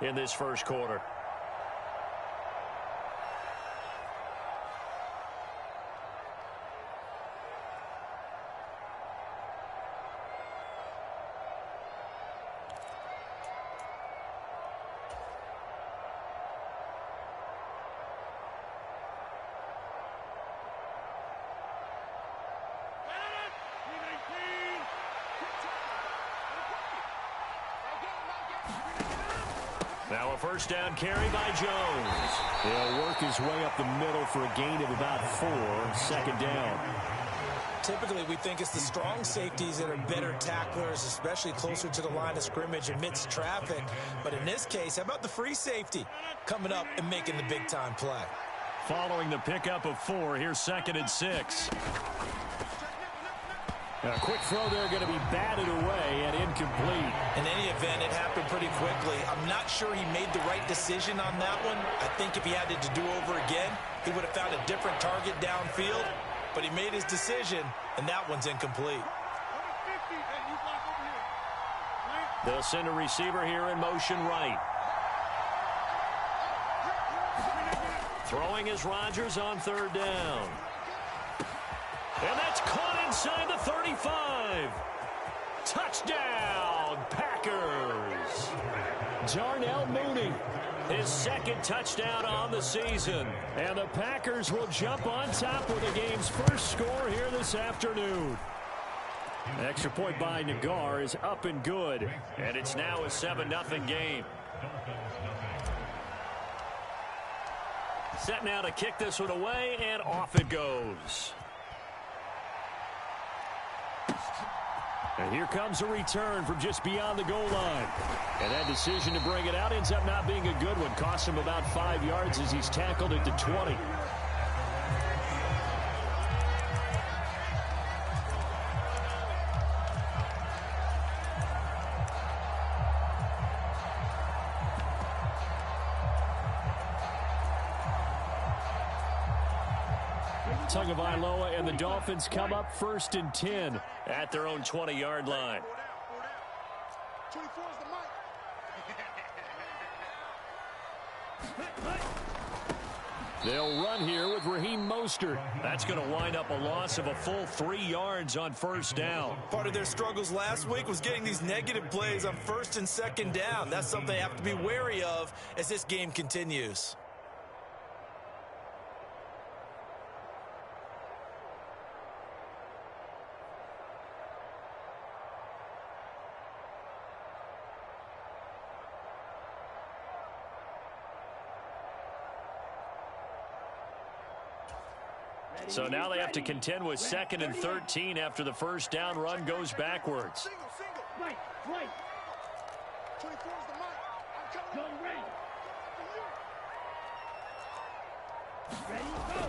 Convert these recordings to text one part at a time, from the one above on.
in this first quarter. Now a first down carry by Jones. He'll work his way up the middle for a gain of about 4, second down. Typically, we think it's the strong safeties that are better tacklers, especially closer to the line of scrimmage amidst traffic. But in this case, how about the free safety coming up and making the big-time play? Following the pickup of 4, here's 2nd and 6. A quick throw there going to be batted away and incomplete. In any event, it happened pretty quickly. I'm not sure he made the right decision on that one. I think if he had it to do over again, he would have found a different target downfield. But he made his decision, and that one's incomplete. They'll send a receiver here in motion right. Throwing is Rodgers on 3rd down. And that's caught inside the 35. Touchdown, Packers. Darnell Mooney, his 2nd touchdown on the season. And the Packers will jump on top with the game's first score here this afternoon. Extra point by Nagar is up and good. And it's now a 7-0 game. Set now to kick this one away, and off it goes. And here comes a return from just beyond the goal line. And that decision to bring it out ends up not being a good one. Costs him about 5 yards as he's tackled at the 20. Tagovailoa and the Dolphins come up 1st and 10 at their own 20-yard line. 24 is the mic. They'll run here with Raheem Mostert. That's going to wind up a loss of a full 3 yards on 1st down. Part of their struggles last week was getting these negative plays on 1st and 2nd down. That's something they have to be wary of as this game continues. So now they have to contend with 2nd and 13 after the 1st down run goes backwards. Right. 24 is the mic. I'm coming.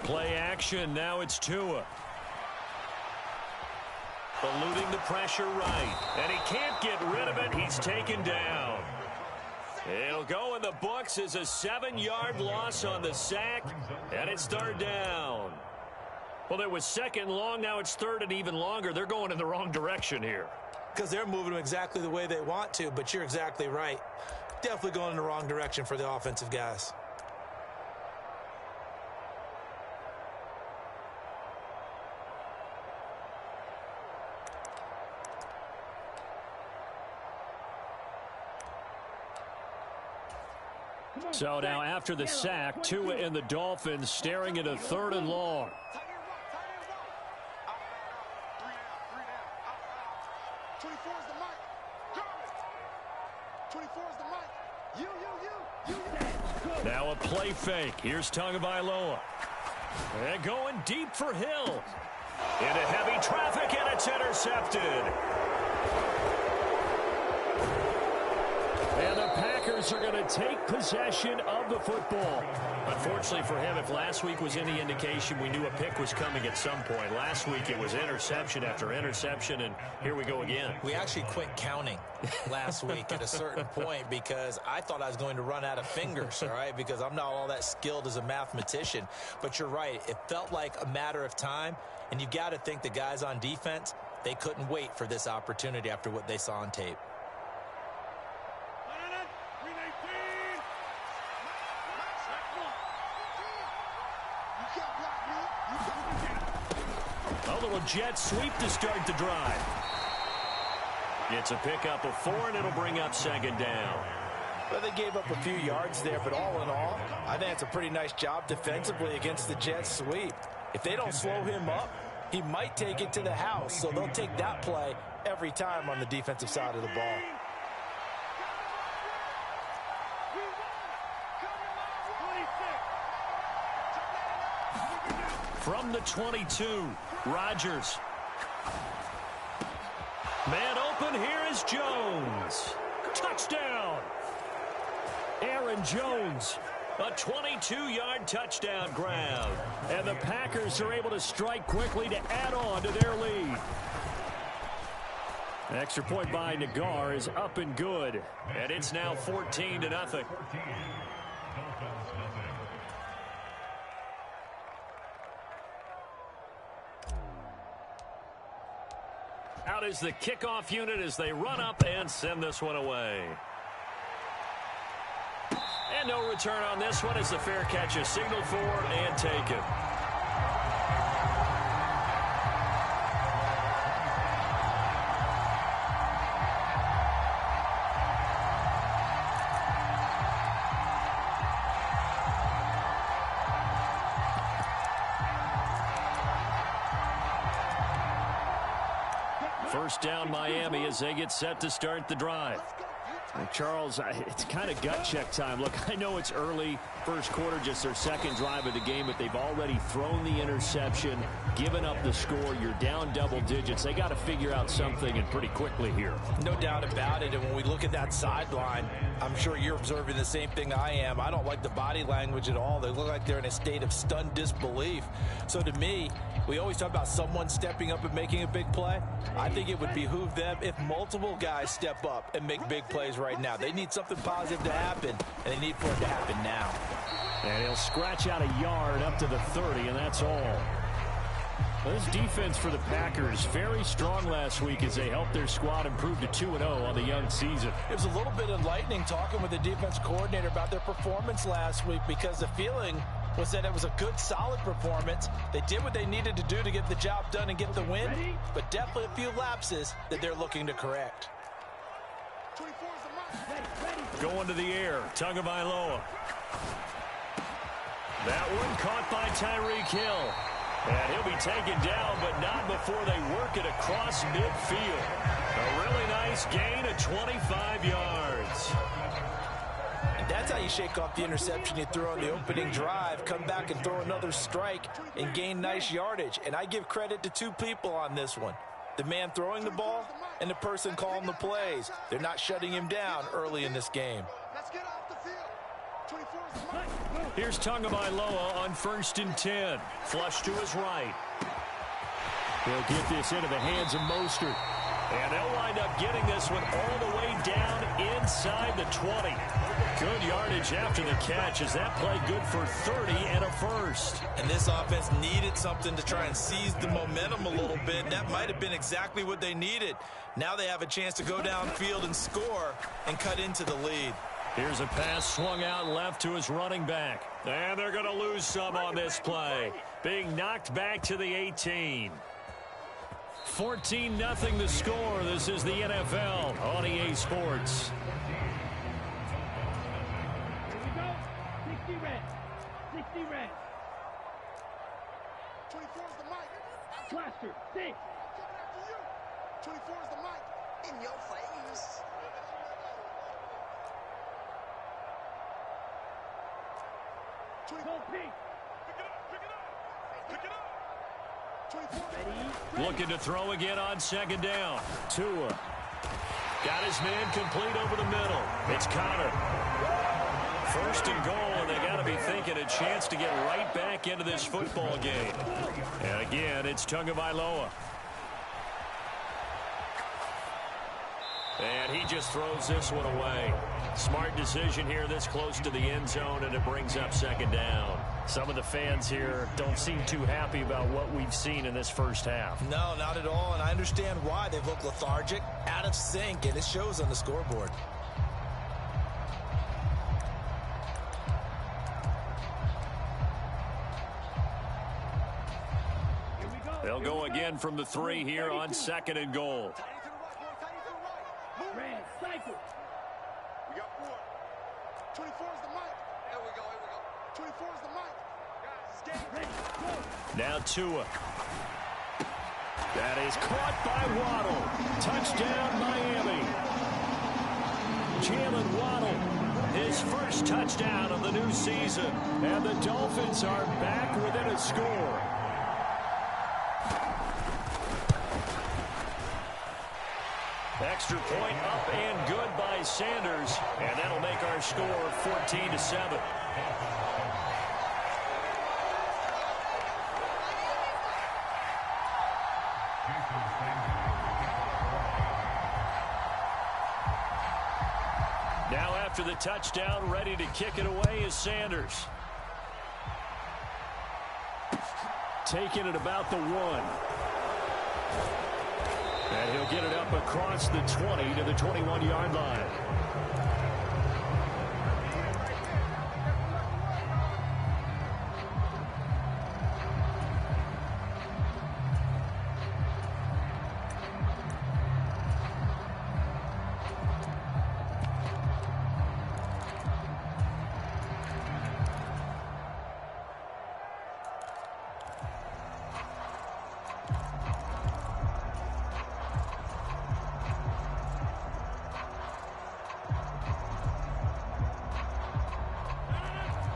Play action. Now it's Tua. Eluding the pressure right. And he can't get rid of it. He's taken down. It'll go in the books as a 7-yard loss on the sack. And it's 3rd down. Well, it was 2nd long. Now it's 3rd and even longer. They're going in the wrong direction here. Because they're moving them exactly the way they want to, but you're exactly right. Definitely going in the wrong direction for the offensive guys. So now after the sack, Tua and the Dolphins staring at a 3rd and long. 24 is the mic. 24 is the mic. You. Now a play fake. Here's Tagovailoa. And going deep for Hill. Into heavy traffic, and it's intercepted. And the Packers are going to take possession of the football. Unfortunately for him, if last week was any indication, we knew a pick was coming at some point. Last week it was interception after interception, and here we go again. We actually quit counting last week at a certain point because I thought I was going to run out of fingers, all right, because I'm not all that skilled as a mathematician. But you're right. It felt like a matter of time, and you got to think the guys on defense, they couldn't wait for this opportunity after what they saw on tape. little jet sweep to start the drive. It's a pickup of 4, and it'll bring up second down. Well, they gave up a few yards there, but all in all, I think it's a pretty nice job defensively against the jet sweep. If they don't slow him up, he might take it to the house, so they'll take that play every time on the defensive side of the ball. From the 22, Rodgers. Man open, here is Jones. Touchdown! Aaron Jones, a 22-yard touchdown grab. And the Packers are able to strike quickly to add on to their lead. The extra point by Nagar is up and good. And it's now 14-0. Out is the kickoff unit as they run up and send this one away. And no return on this one as the fair catch is signaled for and taken. First down Miami as they get set to start the drive. Charles, it's kind of gut check time. Look, I know it's early, first quarter, just their second drive of the game, but they've already thrown the interception, given up the score. You're down double digits. They got to figure out something, and pretty quickly here. No doubt about it, and when we look at that sideline, I'm sure you're observing the same thing I am. I don't like the body language at all. They look like they're in a state of stunned disbelief. So to me, we always talk about someone stepping up and making a big play. I think it would behoove them if multiple guys step up and make big plays right now. They need something positive to happen, and they need for it to happen now. And he'll scratch out a yard up to the 30, and that's all. Well, this defense for the Packers, very strong last week as they helped their squad improve to 2-0 on the young season. It was a little bit enlightening talking with the defense coordinator about their performance last week, because the feeling was that it was a good, solid performance. They did what they needed to do to get the job done and get the win, but definitely a few lapses that they're looking to correct. Going to the air, Tagovailoa. That one caught by Tyreek Hill. And he'll be taken down, but not before they work it across midfield. A really nice gain of 25 yards. And that's how you shake off the interception you throw on the opening drive, come back and throw another strike and gain nice yardage. And I give credit to two people on this one. The man throwing the ball and the person calling the plays. They're not shutting him down early in this game. Let's get off the field. 24 is the mark. Here's Tagovailoa on 1st and 10. Flush to his right. He'll get this into the hands of Mostert. And they'll wind up getting this one all the way down inside the 20. Good yardage after the catch. Is that play good for 30 and a first? And this offense needed something to try and seize the momentum a little bit. That might have been exactly what they needed. Now they have a chance to go downfield and score and cut into the lead. Here's a pass swung out left to his running back. And they're going to lose some on this play. Being knocked back to the 18. 14-0 the score. This is the NFL on EA Sports. Here we go. 60 red. 60 red. 24 is the mic. Cluster. 6. Coming after you. 24 is the mic. In your face. 24. Go pink. Pick it up. 24. Ready. Looking to throw again on 2nd down. Tua. Got his man complete over the middle. It's Connor. 1st and goal, and they got to be thinking a chance to get right back into this football game. And again, it's Tagovailoa. And he just throws this one away. Smart decision here this close to the end zone, and it brings up 2nd down. Some of the fans here don't seem too happy about what we've seen in this first half. No, not at all, and I understand why. They look lethargic, out of sync, and it shows on the scoreboard. Here we go. They'll go again from the 3 here on 2nd and goal. Red, cycle. We got 4. 24 is the mic. Here we go. 24 is the mic. Guys, it's Ready, go. Now Tua. That is caught by Waddle. Touchdown, Miami. Jalen Waddle, his first touchdown of the new season. And the Dolphins are back within a score. Extra point up and good by Sanders. And that'll make our score 14-7. Now after the touchdown, ready to kick it away is Sanders. Taking it about the 1. And he'll get it up across the 20 to the 21-yard line.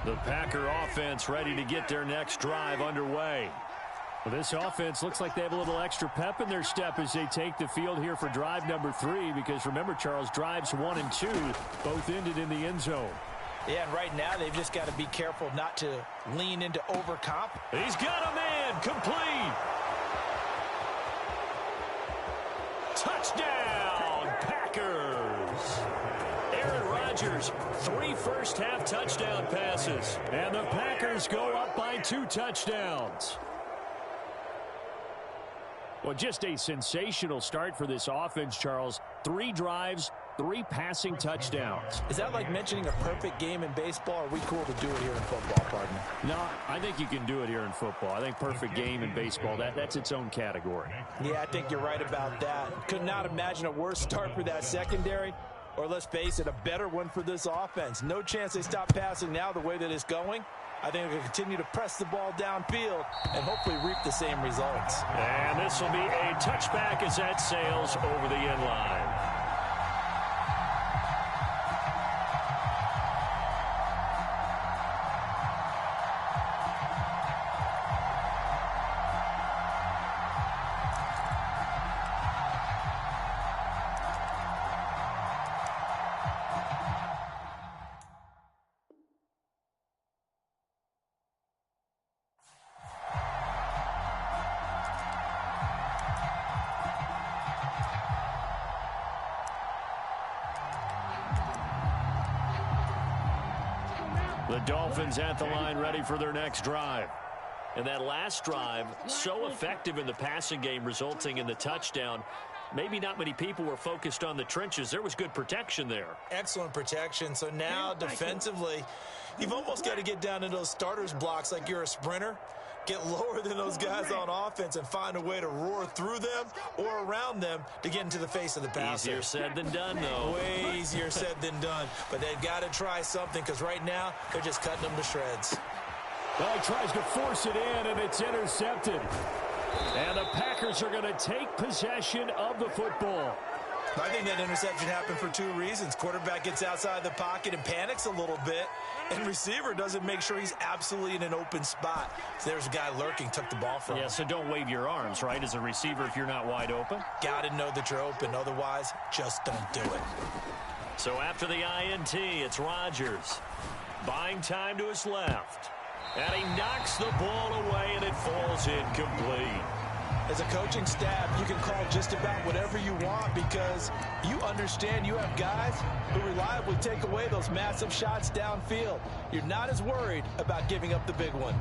The Packer offense ready to get their next drive underway. Well, this offense looks like they have a little extra pep in their step as they take the field here for drive number 3, because remember, Charles, drives 1 and 2 both ended in the end zone. Yeah, and right now they've just got to be careful not to lean into overcomp. He's got a man, complete. Touchdown, Packers. Aaron Rodgers, 3 first-half touchdown passes. And the Packers go up by 2 touchdowns. Well, just a sensational start for this offense, Charles. 3 drives, 3 passing touchdowns. Is that like mentioning a perfect game in baseball? Are we cool to do it here in football, partner? No, I think you can do it here in football. I think perfect game in baseball, that's its own category. Yeah, I think you're right about that. Could not imagine a worse start for that secondary. Or let's face it, a better one for this offense. No chance they stop passing now the way that it's going. I think they'll continue to press the ball downfield and hopefully reap the same results. And this will be a touchback as that sails over the end line. The Dolphins at the line ready for their next drive. And that last drive, so effective in the passing game, resulting in the touchdown. Maybe not many people were focused on the trenches. There was good protection there. Excellent protection. So now defensively, you've almost got to get down to those starters blocks like you're a sprinter. Get lower than those guys on offense and find a way to roar through them or around them to get into the face of the passer. Easier said than done, though. Way easier said than done. But they've got to try something, because right now they're just cutting them to shreds. Well, he tries to force it in, and it's intercepted. And the Packers are going to take possession of the football. I think that interception happened for 2 reasons. Quarterback gets outside the pocket and panics a little bit, and receiver doesn't make sure he's absolutely in an open spot. So there's a guy lurking, took the ball from him. Yeah, so don't wave your arms, right, as a receiver if you're not wide open. Got to know that you're open. Otherwise, just don't do it. So after the INT, it's Rodgers. Buying time to his left. And he knocks the ball away, and it falls incomplete. As a coaching staff, you can call just about whatever you want, because you understand you have guys who reliably take away those massive shots downfield. You're not as worried about giving up the big one.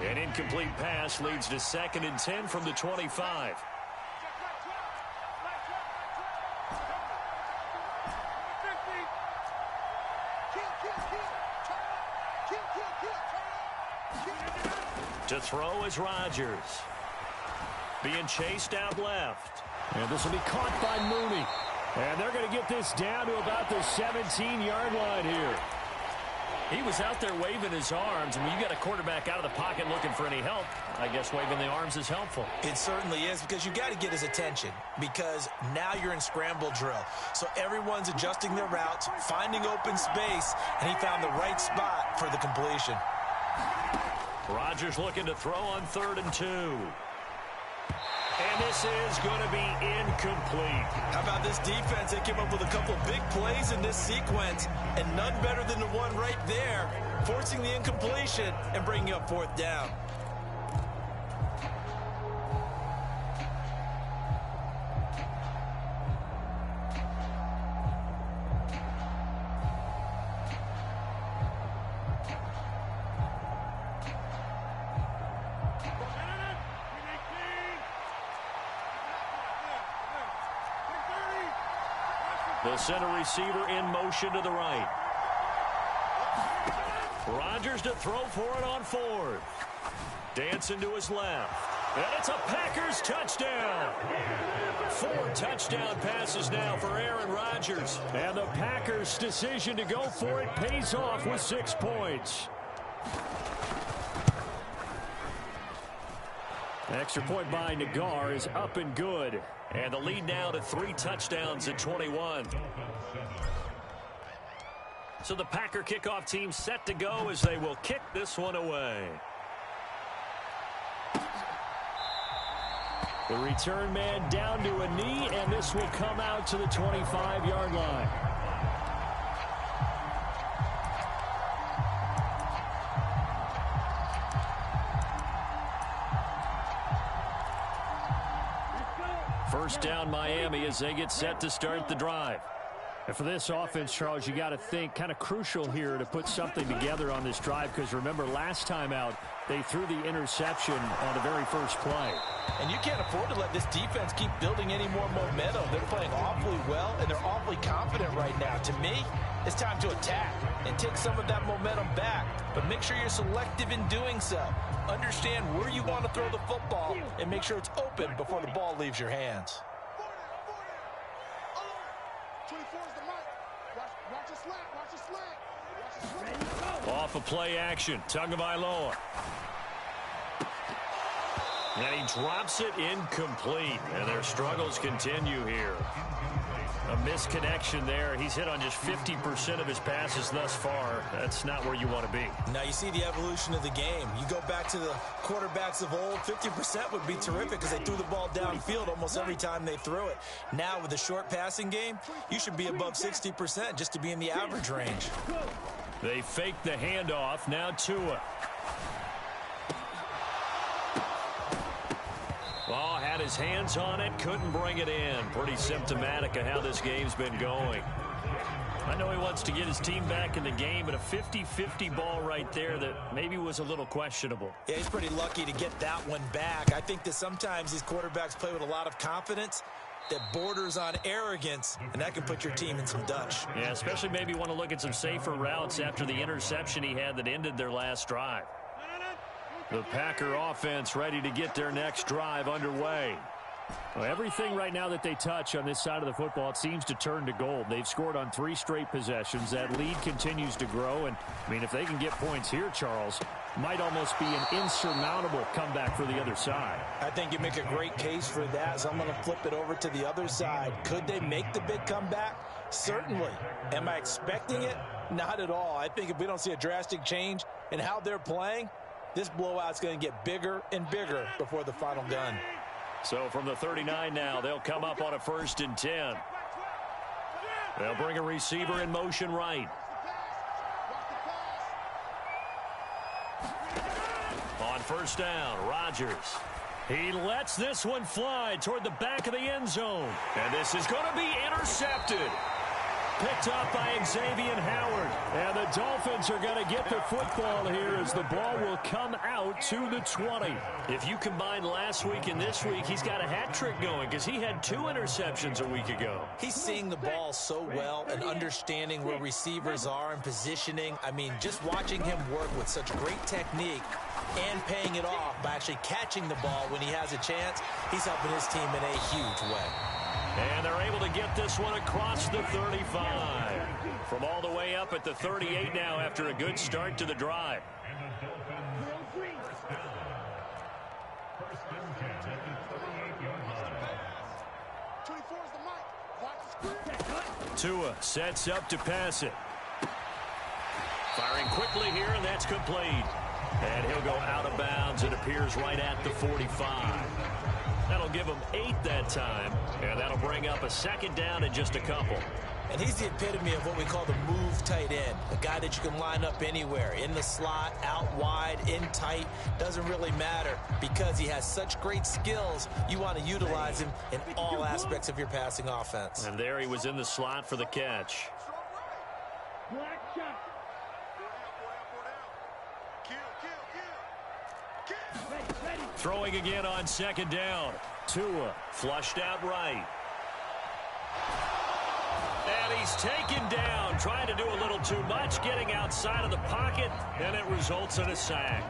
An incomplete pass leads to 2nd and 10 from the 25. To throw is Rodgers. Being chased out left. And this will be caught by Mooney. And they're going to get this down to about the 17-yard line here. He was out there waving his arms, and when you got a quarterback out of the pocket looking for any help, I guess waving the arms is helpful. It certainly is, because you got to get his attention, because now you're in scramble drill. So everyone's adjusting their routes, finding open space, and he found the right spot for the completion. Rodgers looking to throw on 3rd and 2. And this is going to be incomplete. How about this defense? They came up with a couple of big plays in this sequence, and none better than the one right there, forcing the incompletion and bringing up 4th down. The center receiver in motion to the right. Rodgers to throw for it on 4th. Dancing to his left. And it's a Packers touchdown. 4 touchdown passes now for Aaron Rodgers. And the Packers' decision to go for it pays off with 6 points. Extra point by Nagar is up and good. And the lead now to 3 touchdowns at 21. So the Packer kickoff team set to go as they will kick this one away. The return man down to a knee, and this will come out to the 25-yard line. First down Miami as they get set to start the drive. And for this offense, Charles, you got to think kind of crucial here to put something together on this drive, because remember last time out they threw the interception on the very first play. And you can't afford to let this defense keep building any more momentum. They're playing awfully well, and they're awfully confident right now. To me, it's time to attack and take some of that momentum back. But make sure you're selective in doing so. Understand where you want to throw the football and make sure it's open before the ball leaves your hands. 24 is the mic. Watch the slant. Watch the slant. Watch the slant. Off of play action. Tagovailoa. And he drops it incomplete. And their struggles continue here. A misconnection there. He's hit on just 50% of his passes thus far. That's not where you want to be. Now you see the evolution of the game. You go back to the quarterbacks of old, 50% would be terrific because they threw the ball downfield almost every time they threw it. Now with the short passing game, you should be above 60% just to be in the average range. They fake the handoff. Now Tua. Oh, had his hands on it, couldn't bring it in. Pretty symptomatic of how this game's been going. I know he wants to get his team back in the game, but a 50-50 ball right there that maybe was a little questionable. Yeah, he's pretty lucky to get that one back. I think that sometimes these quarterbacks play with a lot of confidence that borders on arrogance, and that can put your team in some Dutch. Yeah, especially maybe want to look at some safer routes after the interception he had that ended their last drive. The Packer offense ready to get their next drive underway. Well, everything right now that they touch on this side of the football, it seems to turn to gold. They've scored on 3 straight possessions. That lead continues to grow. And, I mean, if they can get points here, Charles, might almost be an insurmountable comeback for the other side. I think you make a great case for that, so I'm going to flip it over to the other side. Could they make the big comeback? Certainly. Am I expecting it? Not at all. I think if we don't see a drastic change in how they're playing, this blowout's going to get bigger and bigger before the final gun. So from the 39 now, they'll come up on a 1st and 10. They'll bring a receiver in motion right. On 1st down, Rodgers. He lets this one fly toward the back of the end zone. And this is going to be intercepted. picked up by Xavier Howard. And the Dolphins are going to get the football here as the ball will come out to the 20. If you combine last week and this week, he's got a hat trick going because he had 2 interceptions a week ago. He's seeing the ball so well and understanding where receivers are and positioning. I mean, just watching him work with such great technique and paying it off by actually catching the ball when he has a chance, he's helping his team in a huge way. And they're able to get this one across the 35. From all the way up at the 38 now after a good start to the drive. Tua sets up to pass it. Firing quickly here, and that's complete. And he'll go out of bounds. It appears right at the 45. That'll give him 8 that time, and that'll bring up a second down in just a couple. And he's the epitome of what we call the move tight end, a guy that you can line up anywhere, in the slot, out wide, in tight, doesn't really matter because he has such great skills. You want to utilize him in all aspects of your passing offense. And there he was in the slot for the catch. Black shot. Ready. Throwing again on second down. Tua flushed out right. And he's taken down, trying to do a little too much, getting outside of the pocket, and it results in a sack.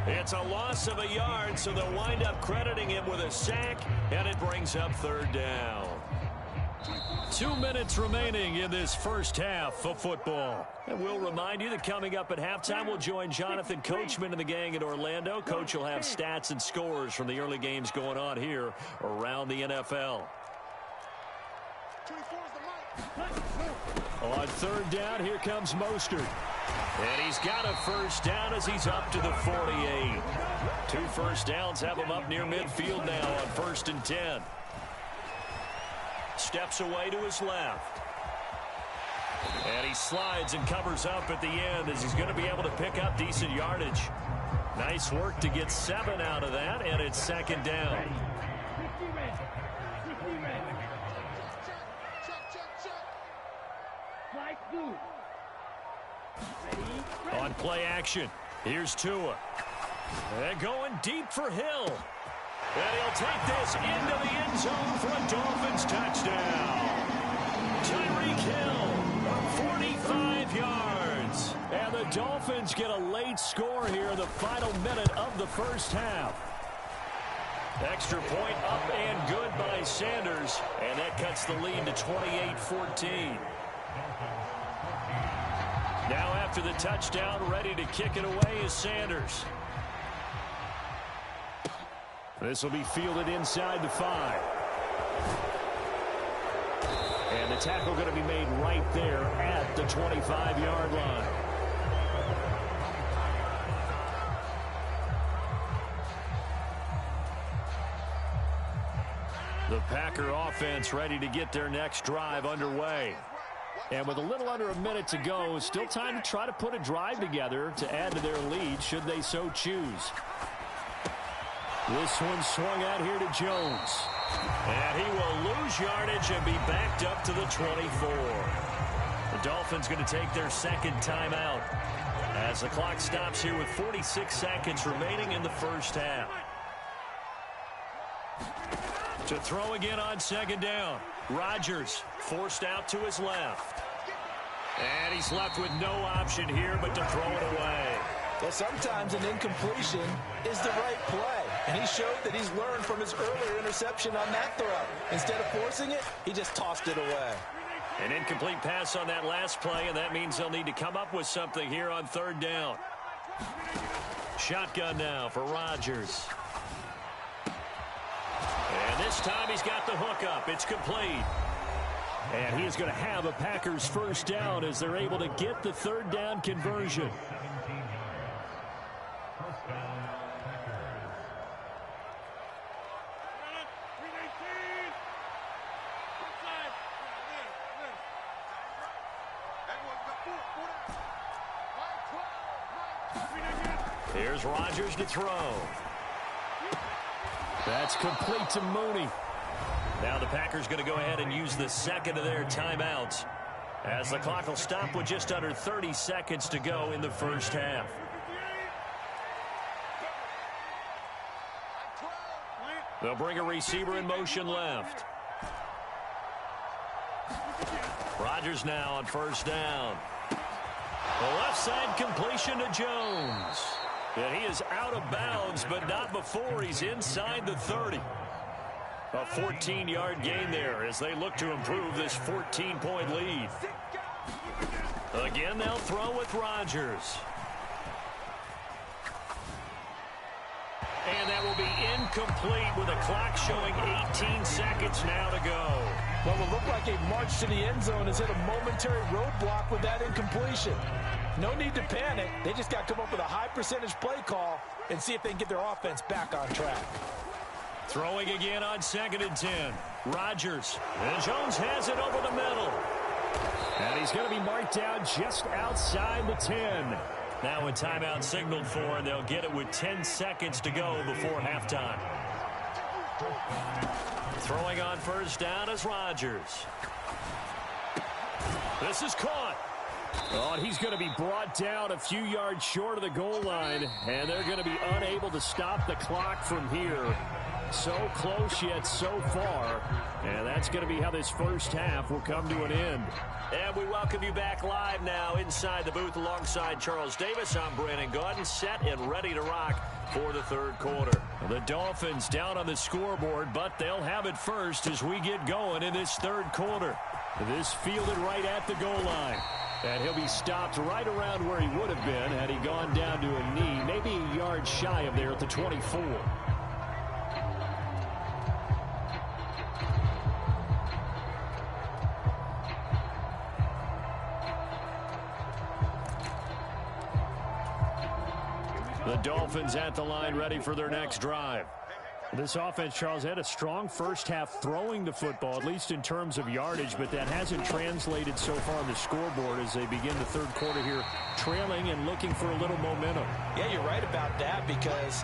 It's a loss of a yard, so they'll wind up crediting him with a sack, and it brings up third down. 2 minutes remaining in this first half of football. And we'll remind you that coming up at halftime, we'll join Jonathan Coachman and the gang in Orlando. Coach will have stats and scores from the early games going on here around the NFL. On third down, here comes Mostert. And he's got a first down as he's up to the 48. 2 first downs have him up near midfield now on 1st and 10. Steps away to his left. And he slides and covers up at the end as he's going to be able to pick up decent yardage. Nice work to get 7 out of that, and it's second down. 50 red. 50 red. Fly blue. Ready. On play action, here's Tua. And going deep for Hill. And he'll take this into the end zone for a Dolphins touchdown. Tyreek Hill, 45 yards. And the Dolphins get a late score here in the final minute of the first half. Extra point up and good by Sanders. And that cuts the lead to 28-14. Now after the touchdown, ready to kick it away is Sanders. This will be fielded inside the 5. And the tackle going to be made right there at the 25-yard line. The Packer offense ready to get their next drive underway. And with a little under a minute to go, still time to try to put a drive together to add to their lead should they so choose. This one swung out here to Jones. And he will lose yardage and be backed up to the 24. The Dolphins going to take their second timeout as the clock stops here with 46 seconds remaining in the first half. To throw again on second down. Rodgers forced out to his left. And he's left with no option here but to throw it away. Well, sometimes an incompletion is the right play. And he showed that he's learned from his earlier interception on that throw. Instead of forcing it, he just tossed it away. An incomplete pass on that last play, and that means they'll need to come up with something here on third down. Shotgun now for Rodgers. And this time he's got the hook up. It's complete. And he is going to have a Packers first down as they're able to get the third down conversion. Here's Rodgers to throw. That's complete to Mooney. Now the Packers going to go ahead and use the second of their timeouts. as the clock will stop with just under 30 seconds to go in the first half. They'll bring a receiver in motion left. Rodgers now on first down. The left side completion to Jones. And he is out of bounds, but not before he's inside the 30. A 14-yard gain there as they look to improve this 14-point lead. Again, they'll throw with Rodgers. And that will be incomplete with a clock showing 18 seconds now to go. What will look like a march to the end zone has hit a momentary roadblock with that incompletion. No need to panic. They just got to come up with a high percentage play call and see if they can get their offense back on track. Throwing again on 2nd and 10. Rodgers. And Jones has it over the middle. And he's going to be marked down just outside the 10. Now a timeout signaled for, and they'll get it with 10 seconds to go before halftime. Throwing on first down is Rodgers. This is caught. Oh, and he's going to be brought down a few yards short of the goal line, and they're going to be unable to stop the clock from here. So close yet so far, and that's going to be how this first half will come to an end. And we welcome you back live now inside the booth alongside Charles Davis. I'm Brandon Gaudin, set and ready to rock for the third quarter. The Dolphins down on the scoreboard, but they'll have it first as we get going in this third quarter. This fielded right at the goal line. And he'll be stopped right around where he would have been had he gone down to a knee, maybe a yard shy of there at the 24. The Dolphins at the line ready for their next drive. This offense, Charles, had a strong first half throwing the football, at least in terms of yardage, but that hasn't translated so far on the scoreboard as they begin the third quarter here, trailing and looking for a little momentum. Yeah, you're right about that because,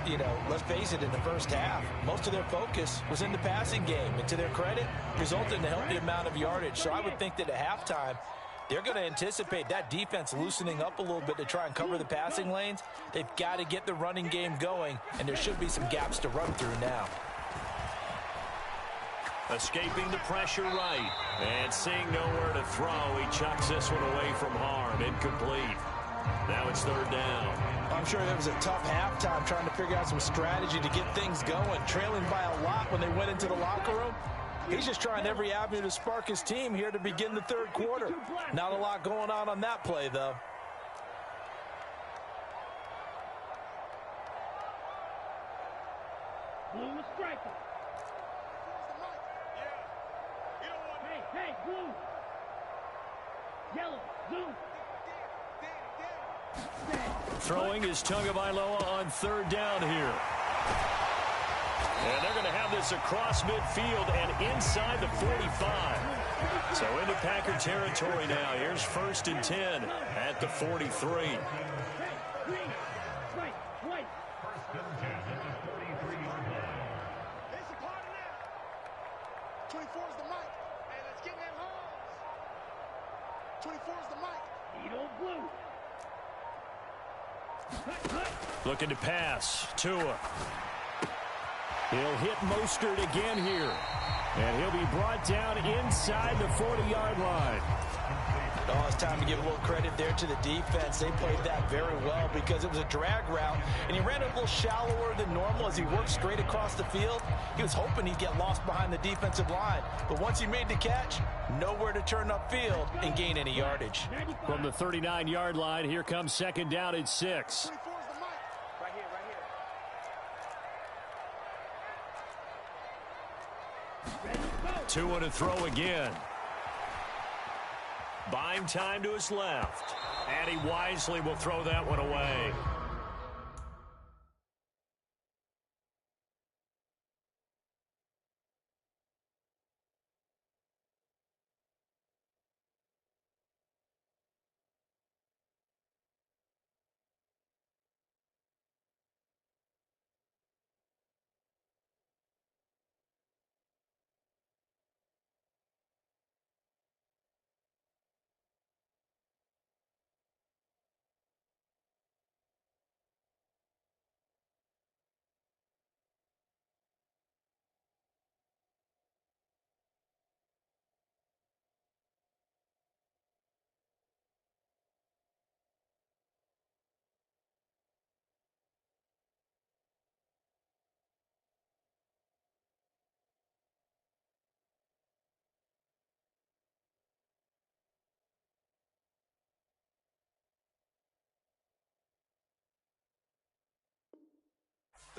let's face it, in the first half, most of their focus was in the passing game. And to their credit, resulted in a healthy amount of yardage. So I would think that at halftime, they're going to anticipate that defense loosening up a little bit to try and cover the passing lanes. They've got to get the running game going, and there should be some gaps to run through now. Escaping the pressure right, and seeing nowhere to throw, he chucks this one away from harm. Incomplete. Now it's third down. I'm sure that was a tough halftime trying to figure out some strategy to get things going, trailing by a lot when they went into the locker room. He's just trying every avenue to spark his team here to begin the third quarter. Not a lot going on that play, though. Blue is striking. Hey, blue. Yellow, zoom. Throwing is Tagovailoa on third down here. And they're going to have this across midfield and inside the 45. So into Packer territory now. Here's 1st and 10 at the 43. Green, right, white. There's a party now. 24 is the mic. Hey, let's get in that holes. 24 is the mic. Need old blue. Looking to pass. Tua. He'll hit Mostert again here. And he'll be brought down inside the 40-yard line. Oh, it's time to give a little credit there to the defense. They played that very well because it was a drag route, and he ran it a little shallower than normal as he worked straight across the field. He was hoping he'd get lost behind the defensive line, but once he made the catch, nowhere to turn upfield and gain any yardage. From the 39-yard line, here comes 2nd down at 6. 24 is the mic. Right here. Tua to throw again. Buying time to his left. And he wisely will throw that one away.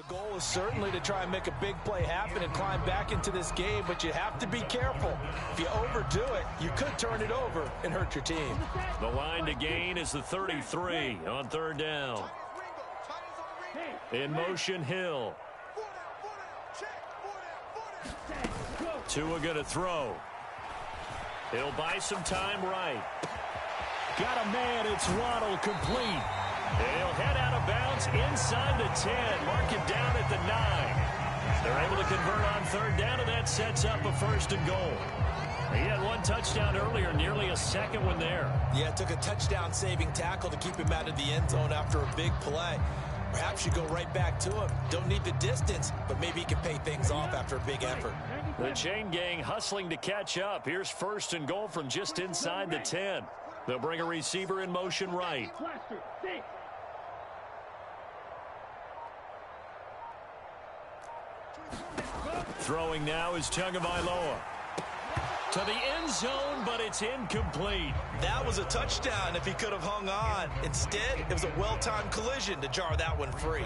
The goal is certainly to try and make a big play happen and climb back into this game, but you have to be careful. If you overdo it, you could turn it over and hurt your team. The line to gain is the 33 on third down. In motion, Hill. Tua going to throw. He'll buy some time right. Got a man. It's Waddle complete. He'll head out of bounds inside the 10. Mark him down at the 9. They're able to convert on third down, and that sets up a first and goal. He had one touchdown earlier, nearly a second one there. Yeah, it took a touchdown-saving tackle to keep him out of the end zone after a big play. Perhaps you go right back to him. Don't need the distance, but maybe he can pay things off after a big effort. The chain gang hustling to catch up. Here's first and goal from just inside the 10. They'll bring a receiver in motion right. Throwing now is Tagovailoa. To the end zone, but it's incomplete. That was a touchdown if he could have hung on. Instead, it was a well-timed collision to jar that one free.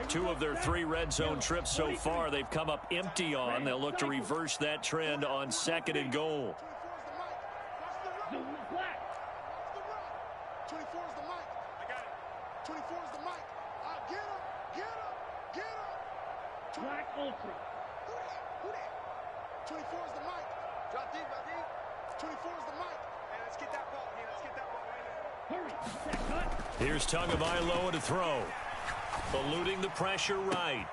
Two of their 3 red zone trips so far, they've come up empty on. They'll look to reverse that trend on second and goal. 24 is the mic. I got it. 24 is the mic. Get him. Get him. Get him. Black Ultra. Who that? 24 is the mic. Drop deep, drop deep. 24 is the mic. Hey, let's get that ball here. Let's get that ball right now. Hurry. Set cut. Here's Tagovailoa to throw. Eluding the pressure right.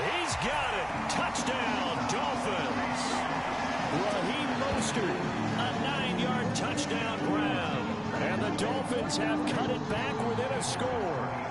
He's got it. Touchdown, Dolphins. Raheem Mostert, a 9-yard touchdown grab. And the Dolphins have cut it back within a score.